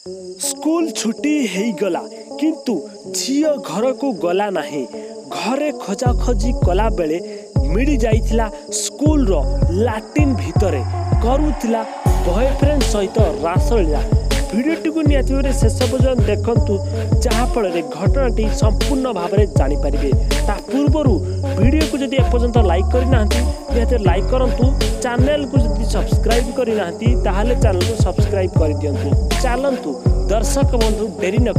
School छुट्टी गला किंतु झियो घर को गला नहीं। घरे खोजाखोजी कला बेले मिली जाइथिला स्कूल रो लाटिन भितरे करूथिला बॉयफ्रेंड सहित रासलीला। भिडियोटी को निहाती शेष पर्यंत देखंतु जहाँफल घटनाटी संपूर्ण भाव में जानीपारे। ता पूर्वर वीडियो को जदि एपर्यंत लाइक करना निहाती लाइक करूँ। चैनल को जदि सब्सक्राइब करना चैनल को सब्सक्राइब कर दिंतु। चलतु दर्शक बंधु डेरी नक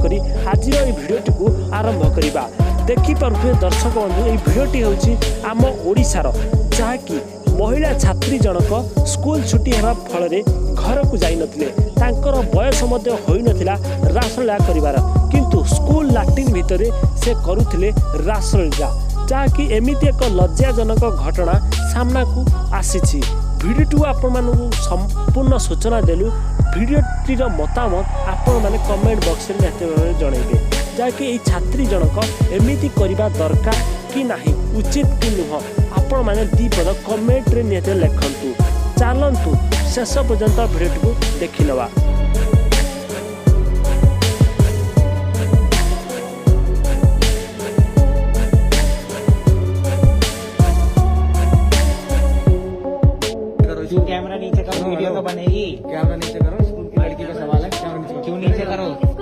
आज भिडियोटी को आरंभ करवा। देखिपे दर्शक बंधु ये भिडियोटी हूँ आम ओडिशार जहाँकि महिला छात्री जनक स्कूल छुट्टी होगा फल घर को जाई नथिले। तांकर बयस होई नथिला रासलीला करिवार किंतु स्कूल लाट्रिन भितरे से करुथिले रासलीला। जहाँकि एमिति एक लज्जाजनक घटना सामना को आसीछि। भिडियोटी आपण मानू संपूर्ण सूचना देलु। भिडियोटी मतामत आपण माने कमेंट बॉक्स में निहत जनइबे। जहाँकि ये छात्री जनक एमिति करिबा दरकार कि नाही, उचित कि नुह, आपण माने दी पद कमेंट रे निहत लिखंतु। चलंतु शेष पर्यंत भिडियोटी को देखि नवा। कैमरा नीचे करो, वीडियो तो बनेगी। कैमरा नीचे करो, स्कूल की लड़की का सवाल है, कैमरा नीचे करो। क्यों नीचे करो?